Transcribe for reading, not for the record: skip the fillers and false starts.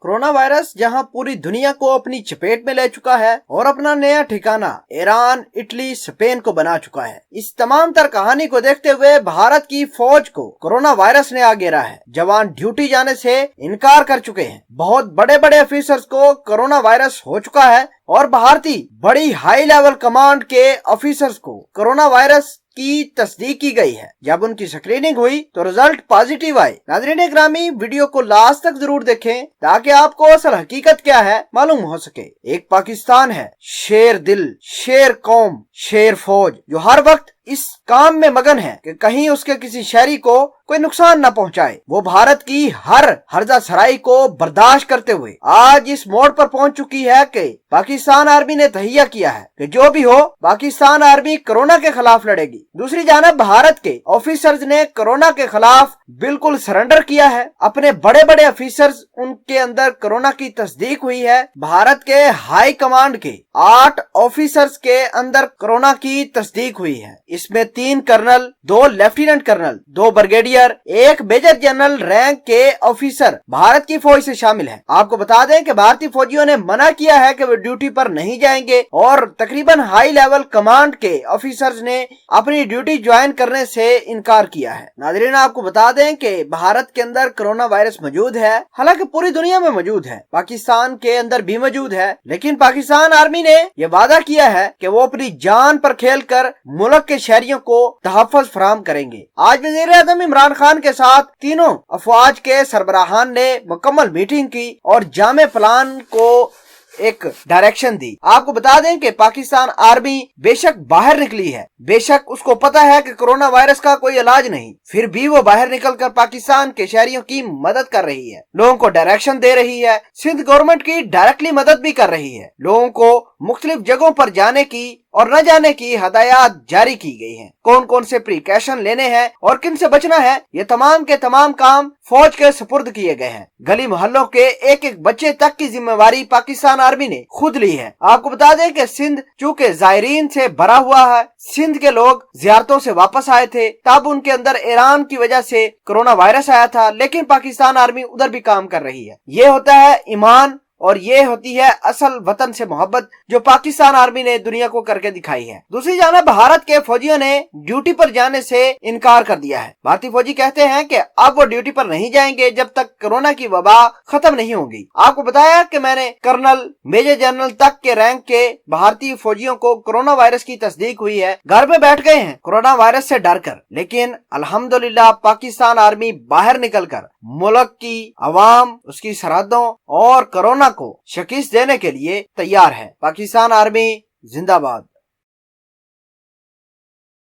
Corona virus जहां पूरी दुनिया को अपनी चपेट में ले चुका है और अपना नया ठिकाना ईरान, इटली, स्पेन को बना चुका है। इस तमाम तर कहानी को देखते हुए भारत की फौज को कोरोना वायरस ने आ घेरा है। जवान ड्यूटी जाने से इनकार कर चुके हैं। बहुत बड़े बड़े ऑफिसर्स को कोरोना वायरस हो चुका है और भारतीय बड़ी हाई लेवल कमांड के ऑफिसर्स को कोरोना वायरस की तस्दीक की गई है। जब उनकी स्क्रीनिंग हुई तो रिजल्ट पॉजिटिव आए। नाज़रीन ग्रामी, वीडियो को लास्ट तक जरूर देखें ताकि आपको असल हकीकत क्या है मालूम हो सके। एक पाकिस्तान है, शेर दिल, शेर कौम, शेर फौज, जो हर वक्त इस काम में मगन है कि कहीं उसके किसी शहरी को कोई नुकसान न पहुंचाए। वो भारत की हर हर्जा सराई को बर्दाश्त करते हुए आज इस मोड़ पर पहुंच चुकी है कि पाकिस्तान आर्मी ने तहिया किया है कि जो भी हो पाकिस्तान आर्मी कोरोना के खिलाफ लड़ेगी। दूसरी जानब भारत के ऑफिसर्स ने कोरोना के खिलाफ बिल्कुल सरेंडर किया है। अपने बड़े बड़े ऑफिसर्स, उनके अंदर कोरोना की तस्दीक हुई है। भारत के हाई कमांड के 8 ऑफिसर्स के अंदर कोरोना की तस्दीक हुई है। इसमें 3 colonel, 2 lieutenant colonel, 2 brigadier, 1 major general rank के ऑफिसर भारत की फौज से शामिल है। आपको बता दें कि भारतीय फौजियों ने मना किया है कि वे ड्यूटी पर नहीं जाएंगे और तकरीबन हाई लेवल कमांड के ऑफिसर्स ने अपनी ड्यूटी ज्वाइन करने से इनकार किया है। नाज़रीन, आपको बता दें कि भारत के अंदर कोरोना वायरस मौजूद है, हालांकि पूरी दुनिया में मौजूद है, पाकिस्तान के अंदर भी मौजूद है, लेकिन पाकिस्तान आर्मी ने यह वादा किया है कि वो अपनी जान पर खेल कर मुल्क के शहरियों को तहफ़्फ़ुज़ फराहम करेंगे। आज वज़ीर आज़म इमरान खान के साथ तीनों अफवाज के सरबराहान ने मुकम्मल मीटिंग की और जामे प्लान को एक डायरेक्शन दी। आपको बता दें कि पाकिस्तान आर्मी बेशक बाहर निकली है, बेशक उसको पता है कि कोरोना वायरस का कोई इलाज नहीं, फिर भी वो बाहर निकलकर पाकिस्तान के शहरियों की मदद कर रही है, लोगों को डायरेक्शन दे रही है। सिंध गवर्नमेंट की डायरेक्टली मदद भी कर रही है। लोगों को मुख्तलिफ जगहों पर जाने की और न जाने की हदायत जारी की गई हैं। कौन कौन से प्रिकॉशन लेने हैं और किन से बचना है, ये तमाम के तमाम काम फौज के सुपुर्द किए गए हैं। गली मोहल्लों के एक एक बच्चे तक की जिम्मेवारी पाकिस्तान आर्मी ने खुद ली है। आपको बता दें कि सिंध चूंकि ज़ायरीन से भरा हुआ है, सिंध के लोग जियारतों से वापस आए थे, तब उनके अंदर ईरान की वजह से कोरोना वायरस आया था, लेकिन पाकिस्तान आर्मी उधर भी काम कर रही है। ये होता है ईमान और ये होती है असल वतन से मोहब्बत जो पाकिस्तान आर्मी ने दुनिया को करके दिखाई है। दूसरी जानब भारत के फौजियों ने ड्यूटी पर जाने से इनकार कर दिया है। भारतीय फौजी कहते हैं कि अब वो ड्यूटी पर नहीं जाएंगे जब तक कोरोना की वबा खत्म नहीं होगी। आपको बताया कि मैंने कर्नल, मेजर जनरल तक के रैंक के भारतीय फौजियों को कोरोना वायरस की तस्दीक हुई है, घर में बैठ गए हैं कोरोना वायरस से डर कर, लेकिन अल्हम्दुलिल्लाह पाकिस्तान आर्मी बाहर निकल कर मुल्क की अवाम, उसकी सरहदों और कोरोना को शिकस्त देने के लिए तैयार है। पाकिस्तान आर्मी जिंदाबाद।